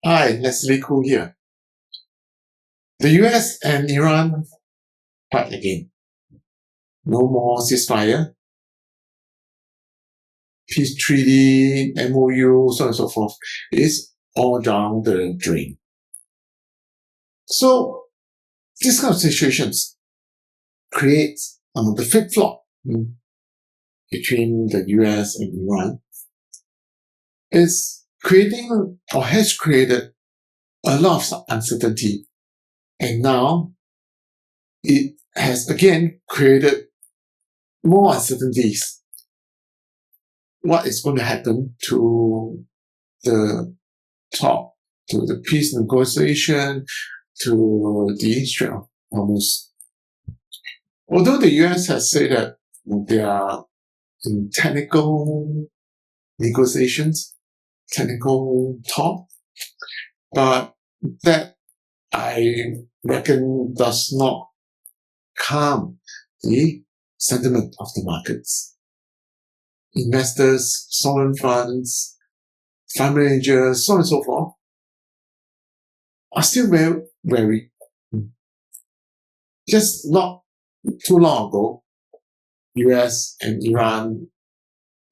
Hi, Leslie Koo here. The US and Iran fight again. No more ceasefire, peace treaty, MOU, so on and so forth. It's all down the drain. So, this kind of situations create the flip-flop between the US and Iran. Is creating or has created a lot of uncertainty. And now it has again created more uncertainties. What is going to happen to the talk, to the peace negotiation, to the Strait of Hormuz? Although the US has said that they are in technical negotiations, technical talk, but that I reckon does not calm the sentiment of the markets. Investors, sovereign funds, fund managers, so on and so forth, are still very wary. Just not too long ago, US and Iran,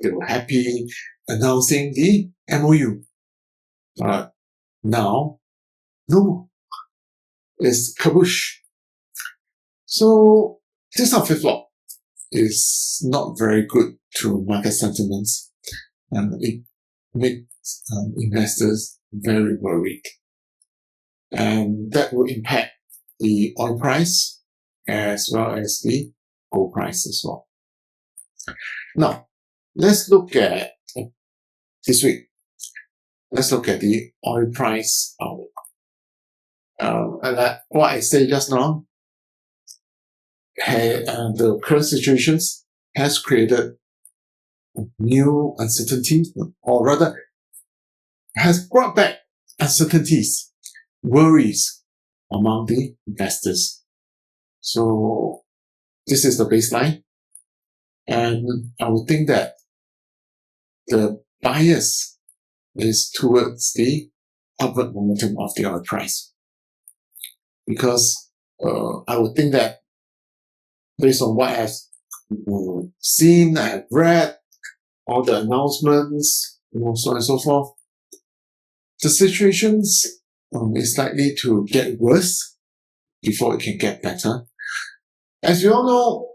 they were happy announcing the MOU. But now, no more. It's kabush. So this kind of flip-flop is not very good to market sentiments, and it makes investors very worried. And that will impact the oil price as well as the gold price as well. Now, let's look at this week. Let's look at the oil price outlook. And what I said just now, the current situations has created new uncertainty, or rather has brought back uncertainties, worries among the investors. So this is the baseline, and I would think that the bias is towards the upward momentum of the oil price, because I would think that based on what I've seen, I have read, all the announcements, so on and so forth, the situations is likely to get worse before it can get better. As we all know,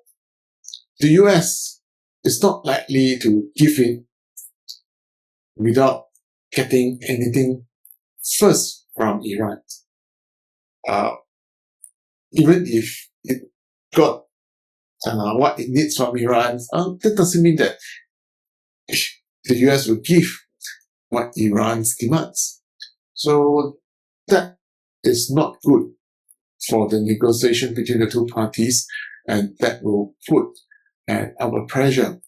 the US is not likely to give in without getting anything first from Iran. Even if it got what it needs from Iran, that doesn't mean that the US will give what Iran demands. So that is not good for the negotiation between the two parties, and that will put an upward pressure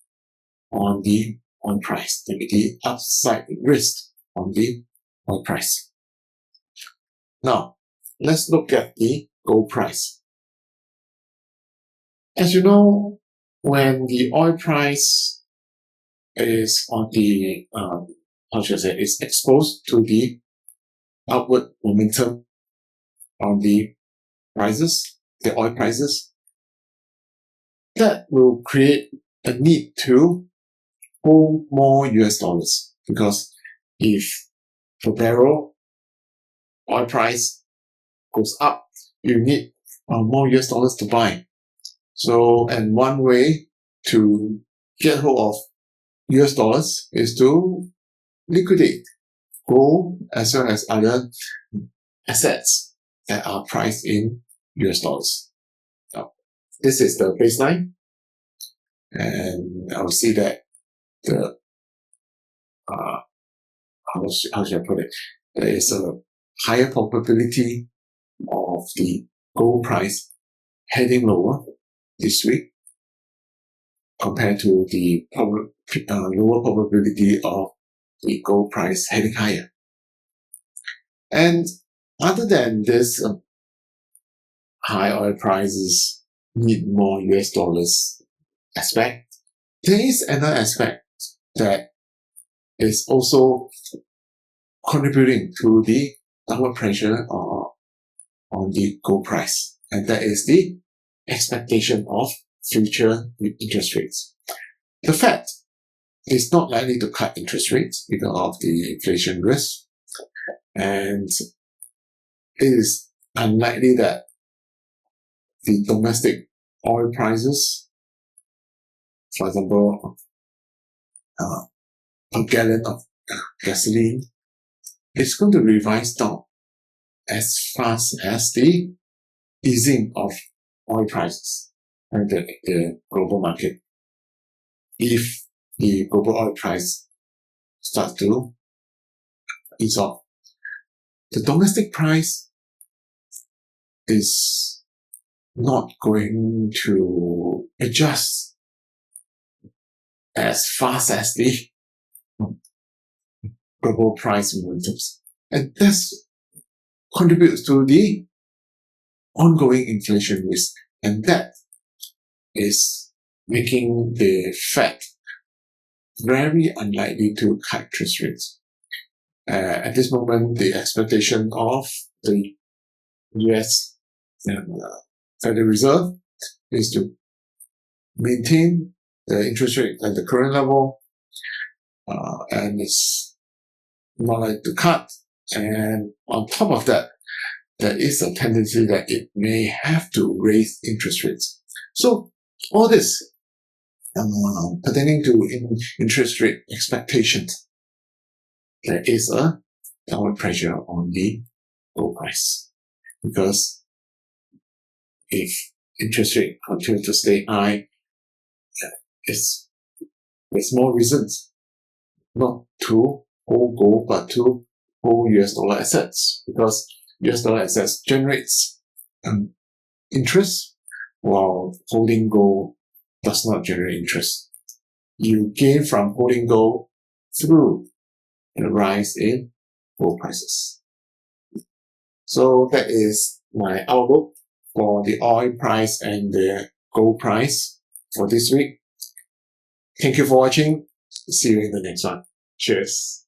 on the oil price, the upside risk on the oil price. Now, let's look at the gold price. As you know, when the oil price is on the, is exposed to the upward momentum on the prices, the oil prices, that will create a need to hold more US dollars, because if per barrel oil price goes up, you need more US dollars to buy. So, and one way to get hold of US dollars is to liquidate gold as well as other assets that are priced in US dollars. Now, this is the baseline, and I will see that the how should I put it? There is a higher probability of the gold price heading lower this week compared to the lower probability of the gold price heading higher. And other than this, high oil prices need more US dollars aspect, there is another aspect that is also contributing to the downward pressure on the gold price. And that is the expectation of future interest rates. The Fed is not likely to cut interest rates because of the inflation risk. And it is unlikely that the domestic oil prices, for example, a gallon of gasoline, is going to revise down as fast as the easing of oil prices in the global market. If the global oil price starts to ease off, the domestic price is not going to adjust as fast as the global price momentums. And this contributes to the ongoing inflation risk. And that is making the Fed very unlikely to cut interest rates. At this moment, the expectation of the US Federal Reserve is to maintain the interest rate at the current level, and it's not like to cut. And on top of that, there is a tendency that it may have to raise interest rates. So all this pertaining to interest rate expectations, there is a downward pressure on the gold price. Because if interest rate continue to stay high, there's more reasons not to hold gold, but to hold US dollar assets, because US dollar assets generates interest, while holding gold does not generate interest. You gain from holding gold through the rise in gold prices. So that is my outlook for the oil price and the gold price for this week. Thank you for watching. See you in the next one. Cheers.